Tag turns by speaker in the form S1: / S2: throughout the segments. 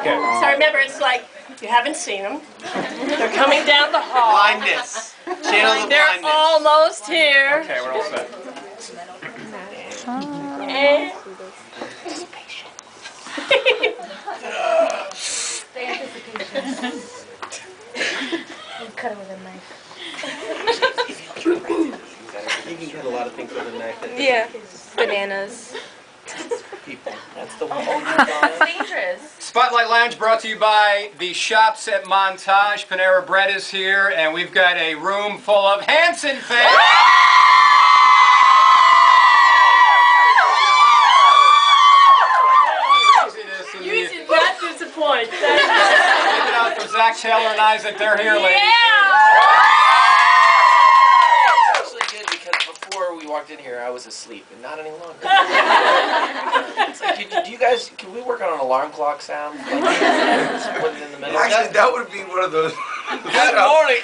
S1: Okay.
S2: So remember, it's like you haven't seen them. They're coming down the hall.
S3: Blindness. Channel the
S2: They're
S3: blindness.
S2: almost here.
S1: Okay, we're all set.
S2: And
S4: Cut it with a knife.
S3: You can cut a lot of things with a knife.
S4: Yeah. Bananas.
S3: People. That's the one.
S4: That's dangerous.
S1: Spotlight Lounge brought to you by the Shops at Montage. Panera Bread is here, and we've got a room full of Hanson fans.
S2: you did not disappoint.
S1: Give it up for Zach Taylor and Isaac. They're here, ladies.
S3: It's actually good because before we walked in here, I was asleep, and not any longer. It's like, do you guys, can we work on an alarm clock sound? Like, just put it in the middle.
S5: Actually, that would be one of those.
S3: Good morning.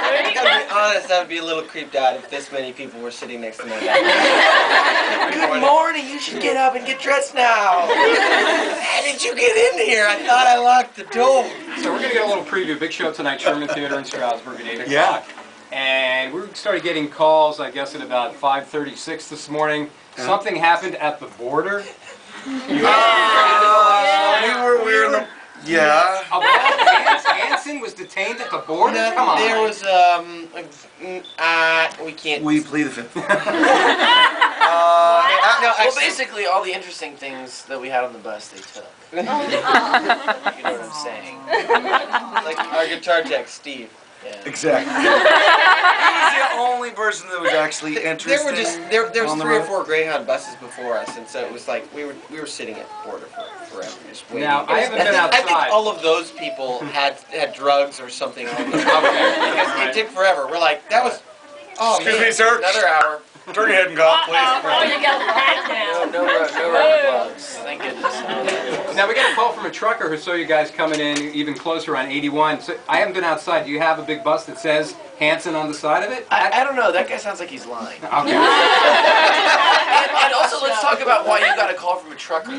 S3: I gotta be honest, I would be a little creeped out if this many people were sitting next to my bed. Good morning, you should get up and get dressed now. How did you get in here? I thought I locked the door.
S1: So we're going to get a little preview. Big show tonight, Sherman Theater in Stroudsburg at 8 o'clock.
S5: Yeah.
S1: And we started getting calls, I guess, at about 5:36 this morning. Something happened at the border.
S5: We were in the. Yeah.
S1: Hanson was detained at the border?
S3: No,
S1: Come on.
S3: there was, we can't.
S5: We plead the fifth.
S3: No, basically all the interesting things that we had on the bus they took. You know what I'm saying? Like our guitar tech, Steve. Yeah.
S5: Exactly. He's the only person that was actually interested.
S3: There were just there was 3 or 4 Greyhound buses before us, and so it was like we were sitting at the border forever, just waiting.
S1: Now, I haven't been outside.
S3: I think all of those people had drugs or something on them. Because it took forever. We're like, that was. Oh,
S5: Excuse
S3: man,
S5: me, sir.
S3: Another hour.
S5: Turn your head and cough, please.
S2: Oh, you got packed now.
S3: No rubber gloves. Thank goodness.
S1: Now, we got a call from a trucker who saw you guys coming in even closer on 81. So I haven't been outside. Do you have a big bus that says Hanson on the side of it?
S3: I don't know. That guy sounds like he's lying.
S1: Okay.
S3: And also, let's talk about why you got a call from a trucker.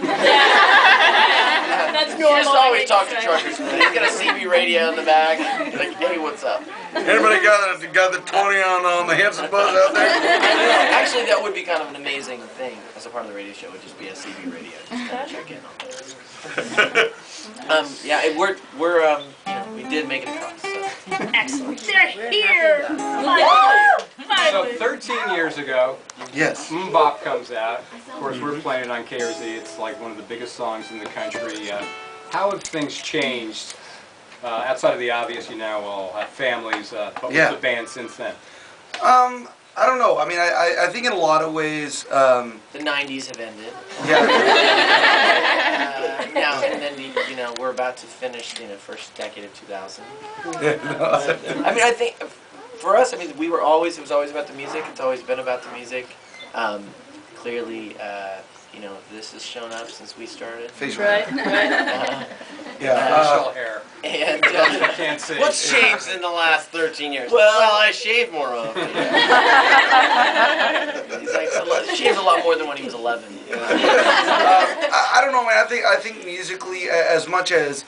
S2: That's
S3: You
S2: normal.
S3: just always talk to truckers. He's got a CB radio in the back. Like, hey, what's up?
S5: Anybody got the 20 on the Hanson bus out there?
S3: Actually, that would be kind of an amazing thing as a part of the radio show. Would just be a CB radio. Just kind of check in on that. Yeah, we did make it across. So.
S2: Excellent. They're here.
S1: So 13 years ago,
S5: Yes.
S1: Bop comes out. Of course, we're playing it on KRZ. It's like one of the biggest songs in the country. How have things changed? Outside of the obvious, you now all have families, but what's the band since then?
S5: I don't know. I mean, I think in a lot of ways.
S3: The 90s have ended.
S5: Yeah.
S3: Now and then, we're about to finish, first decade of 2000. I mean, I think for us, I mean, it was always about the music. It's always been about the music. Clearly, this has shown up since we started.
S5: Facial
S2: Right.
S1: Facial hair.
S3: And
S1: You can't see.
S3: what's changed in the last 13 years? Well, I shave more often. He's like, he shaved a lot more than when he was 11.
S5: I don't know, man. I think musically, as much as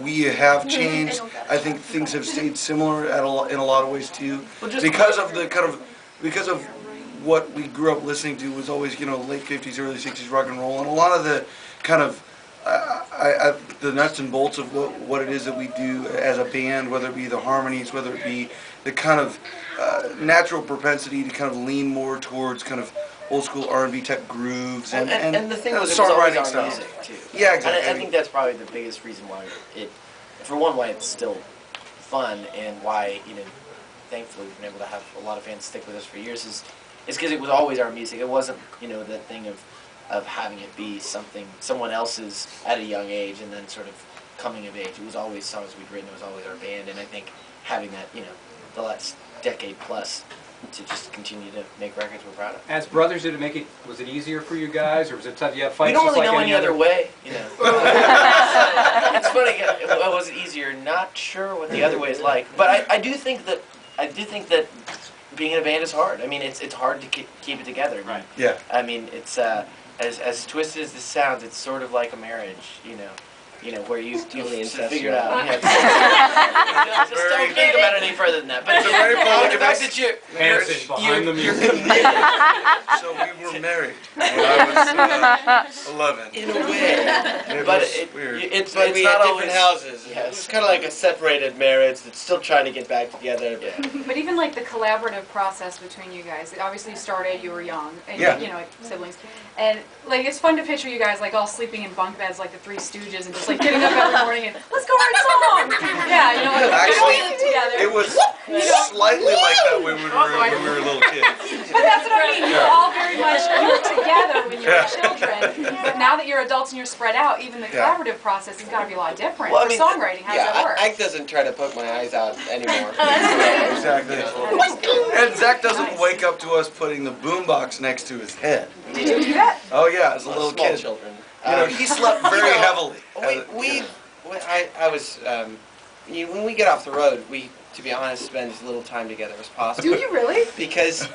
S5: we have changed. I think things have stayed similar in a lot of ways too, because of what we grew up listening to was always late 50s, early 60s rock and roll, and a lot of the kind of the nuts and bolts of what it is that we do as a band, whether it be the harmonies, whether it be the kind of natural propensity to kind of lean more towards kind of old school R&B type grooves and
S3: the thing was, it was always our
S5: style.
S3: music too.
S5: Yeah, exactly.
S3: And I think that's probably the biggest reason why for one, why it's still fun, and why thankfully we've been able to have a lot of fans stick with us for years is because it was always our music. It wasn't that thing of having it be someone else's at a young age and then sort of coming of age. It was always songs we'd written. It was always our band, and I think having that the last decade plus to just continue to make records we're proud of.
S1: As brothers, was it easier for you guys, or was it tough? You have fights.
S3: We don't really
S1: just like
S3: know any other way, It's funny. Was it easier? Not sure what the other way is like, but I do think that being in a band is hard. I mean, it's hard to keep it together.
S1: Right.
S5: Yeah.
S3: I mean, it's as twisted as this sounds, it's sort of like a marriage, where you figure it out. Yeah, just don't think about it any further than that. But
S5: It's a very public
S3: the fact that
S1: Hanson behind the
S3: you're
S1: music.
S3: committed
S5: So we were married when I was 11.
S3: in a way,
S5: It
S3: but
S5: was weird.
S3: it's
S6: But we had different
S3: always-
S6: houses.
S3: Yes.
S6: It's kind of like a separated marriage that's still trying to get back together. But
S7: But even like the collaborative process between you guys, obviously you started, you were young, and
S5: Yeah.
S7: like siblings, and like it's fun to picture you guys like all sleeping in bunk beds like the Three Stooges and just like getting up every morning and let's go write songs. Yeah, like
S5: Actually,
S7: going together.
S5: It was slightly like that when we were little kids.
S7: But that's what I mean. You were all very much you were together when you were
S5: Yeah.
S7: children, but now that you're adults and you're spread out, even the
S5: Yeah.
S7: collaborative process has got to be a lot different.
S6: Well, I
S7: For
S6: mean,
S7: songwriting, how does that work?
S6: Ike doesn't try to poke my eyes out anymore.
S5: Exactly. And Zach doesn't wake up to us putting the boombox next to his head.
S7: Did you do that?
S5: Oh yeah, as a little
S6: Small
S5: kid.
S6: children.
S5: He slept very heavily.
S6: When we get off the road, we, to be honest, spend as little time together as possible.
S7: Do you really?
S6: Because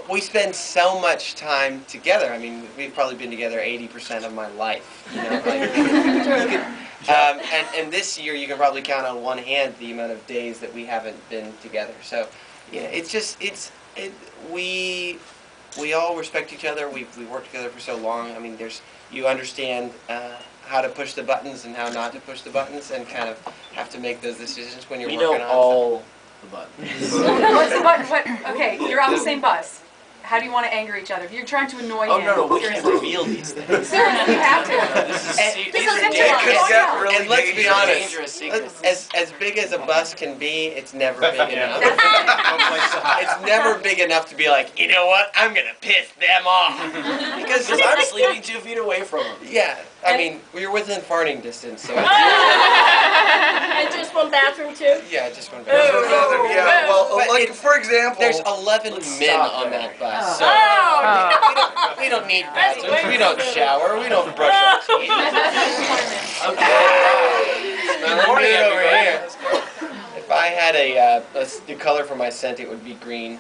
S6: we spend so much time together. I mean, we've probably been together 80% of my life. And this year, you can probably count on one hand the amount of days that we haven't been together. So, we all respect each other. We worked together for so long. I mean, you understand how to push the buttons and how not to push the buttons, and kind of have to make those decisions when you're
S3: We
S6: working
S3: know
S6: on
S3: all the buttons.
S7: Okay, you're on the same bus. How do you want to anger each other? If you're trying to annoy
S3: Oh
S7: him,
S3: no, we can't
S7: seriously.
S3: reveal these things.
S7: Seriously, you have to.
S3: This is
S6: And-
S3: these
S7: This
S3: are
S7: is
S3: dangerous.
S7: interesting.
S5: It could get really
S6: And let's be
S5: dangerous.
S6: honest,
S3: Dangerous secrets.
S6: as big as a bus can be, it's never big enough.
S1: No place to hide.
S6: It's never big enough to be like, you know what, I'm gonna piss them off.
S3: Because I'm sleeping 2 feet away from them.
S6: Yeah, I mean, we're within farting distance, so
S2: And just one bathroom too?
S6: yeah, just one.
S5: Yeah, well,
S6: But
S5: like
S6: it's-
S5: for example,
S6: There's 11
S3: Let's
S6: men
S3: stop
S6: on
S3: there.
S6: that bus, so
S2: Oh,
S6: we don't need
S2: That's
S6: bathrooms,
S2: way
S6: we don't
S2: too
S6: shower, we don't brush our teeth.
S3: Good morning,
S6: over
S3: everybody.
S6: here. If I had the color for my scent, it would be green.